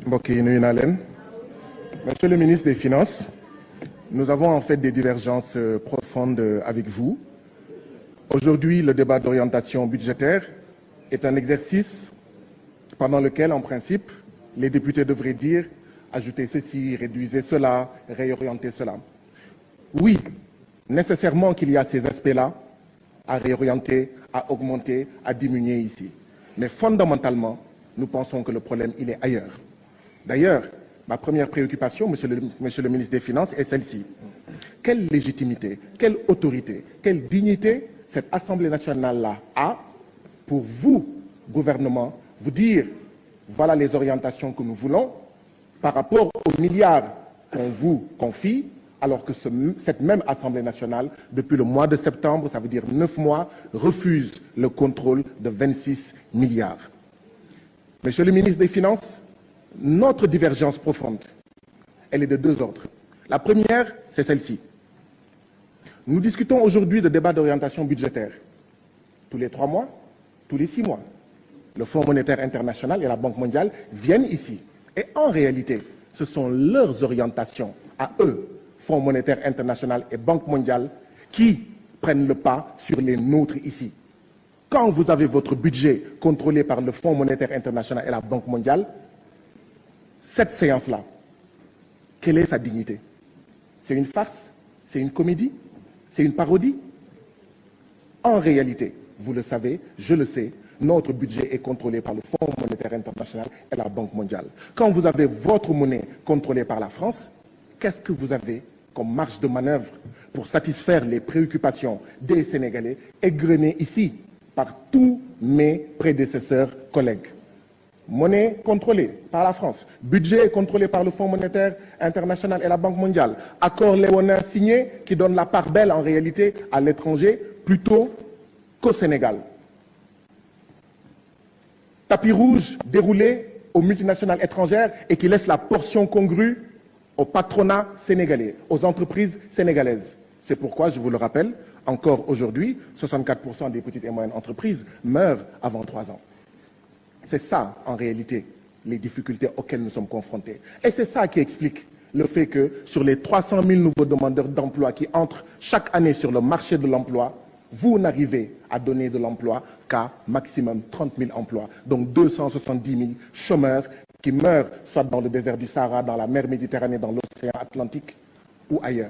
mbokk yi nuyu naa leen. Monsieur le ministre des Finances, nous avons en fait des divergences profondes avec vous. Aujourd'hui, le débat d'orientation budgétaire est un exercice pendant lequel, en principe, les députés devraient dire ajoutez ceci, réduisez cela, réorientez cela. Oui, nécessairement qu'il y a ces aspects-là à réorienter, à augmenter, à diminuer ici. Mais fondamentalement, nous pensons que le problème, il est ailleurs. D'ailleurs, ma première préoccupation, monsieur le ministre des Finances, est celle-ci. Quelle légitimité, quelle autorité, quelle dignité cette Assemblée nationale-là a pour vous, gouvernement, vous dire voilà les orientations que nous voulons par rapport aux milliards qu'on vous confie, alors que cette même Assemblée nationale, depuis le mois de septembre, ça veut dire 9 mois, refuse le contrôle de 26 milliards. Monsieur le ministre des Finances, notre divergence profonde, elle est de deux ordres. La première, c'est celle-ci. Nous discutons aujourd'hui de débats d'orientation budgétaire. Tous les 3 mois, tous les 6 mois. Le Fonds monétaire international et la Banque mondiale viennent ici. Et en réalité, ce sont leurs orientations à eux, Fonds monétaire international et Banque mondiale, qui prennent le pas sur les nôtres ici. Quand vous avez votre budget contrôlé par le Fonds monétaire international et la Banque mondiale, cette séance-là, quelle est sa dignité? C'est une farce? C'est une comédie? C'est une parodie? En réalité, vous le savez, je le sais, notre budget est contrôlé par le Fonds monétaire international et la Banque mondiale. Quand vous avez votre monnaie contrôlée par la France, qu'est-ce que vous avez comme marge de manœuvre pour satisfaire les préoccupations des Sénégalais égrenées ici par tous mes prédécesseurs collègues? Monnaie contrôlée par la France, budget contrôlé par le Fonds monétaire international et la Banque mondiale, accord léonin signé qui donne la part belle en réalité à l'étranger plutôt qu'au Sénégal. Tapis rouge déroulé aux multinationales étrangères et qui laisse la portion congrue au patronat sénégalais, aux entreprises sénégalaises. C'est pourquoi, je vous le rappelle, encore aujourd'hui, 64% des petites et moyennes entreprises meurent avant 3 ans. C'est ça, en réalité, les difficultés auxquelles nous sommes confrontés. Et c'est ça qui explique le fait que sur les 300 000 nouveaux demandeurs d'emploi qui entrent chaque année sur le marché de l'emploi, vous n'arrivez à donner de l'emploi qu'à maximum 30 000 emplois. Donc 270 000 chômeurs qui meurent soit dans le désert du Sahara, dans la mer Méditerranée, dans l'océan Atlantique ou ailleurs.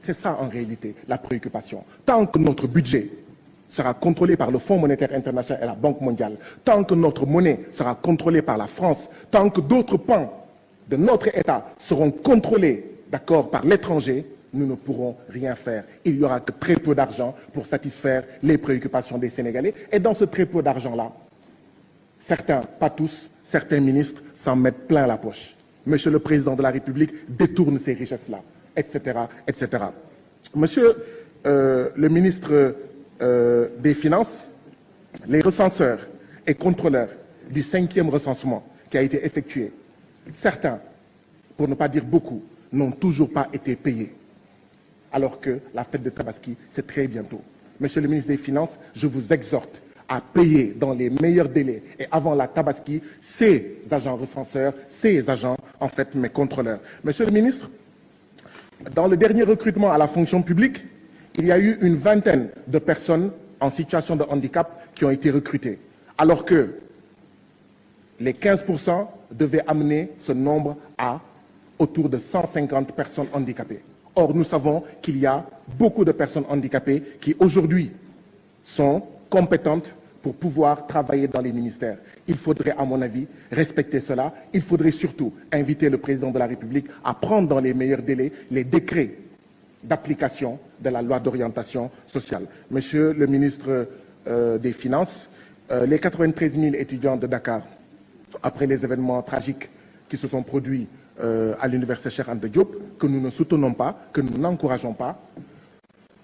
C'est ça, en réalité, la préoccupation. Tant que notre budget sera contrôlé par le Fonds monétaire international et la Banque mondiale, tant que notre monnaie sera contrôlée par la France, tant que d'autres pans de notre État seront contrôlés, d'accord, par l'étranger, nous ne pourrons rien faire. Il n'y aura que très peu d'argent pour satisfaire les préoccupations des Sénégalais. Et dans ce très peu d'argent-là, certains, pas tous, certains ministres s'en mettent plein la poche. Monsieur le Président de la République détourne ces richesses-là, etc., etc. Monsieur le ministre des Finances, les recenseurs et contrôleurs du 5e recensement qui a été effectué, certains, pour ne pas dire beaucoup, n'ont toujours pas été payés, alors que la fête de Tabaski, c'est très bientôt. Monsieur le ministre des Finances, je vous exhorte à payer dans les meilleurs délais et avant la Tabaski ces agents recenseurs, ces agents, en fait, mes contrôleurs. Monsieur le ministre, dans le dernier recrutement à la fonction publique, il y a eu une vingtaine de personnes en situation de handicap qui ont été recrutées, alors que les 15% devaient amener ce nombre à autour de 150 personnes handicapées. Or, nous savons qu'il y a beaucoup de personnes handicapées qui, aujourd'hui, sont compétentes pour pouvoir travailler dans les ministères. Il faudrait, à mon avis, respecter cela. Il faudrait surtout inviter le président de la République à prendre dans les meilleurs délais les décrets d'application de la loi d'orientation sociale. Monsieur le ministre des Finances, les 93 000 étudiants de Dakar, après les événements tragiques qui se sont produits à l'université Cheikh Anta Diop, que nous ne soutenons pas, que nous n'encourageons pas,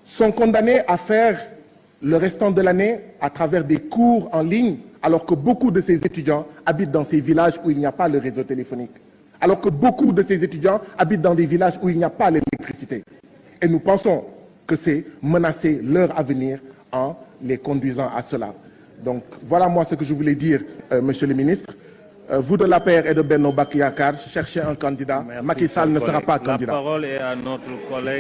sont condamnés à faire le restant de l'année à travers des cours en ligne, alors que beaucoup de ces étudiants habitent dans ces villages où il n'y a pas le réseau téléphonique, alors que beaucoup de ces étudiants habitent dans des villages où il n'y a pas l'électricité. Et nous pensons que c'est menacer leur avenir en les conduisant à cela. Donc voilà moi ce que je voulais dire, Monsieur le ministre. vous de l'APR et de Benno Bokk Yakaar, cherchez un candidat. Merci, Macky Sall ne sera pas La candidat. parole est à notre collègue.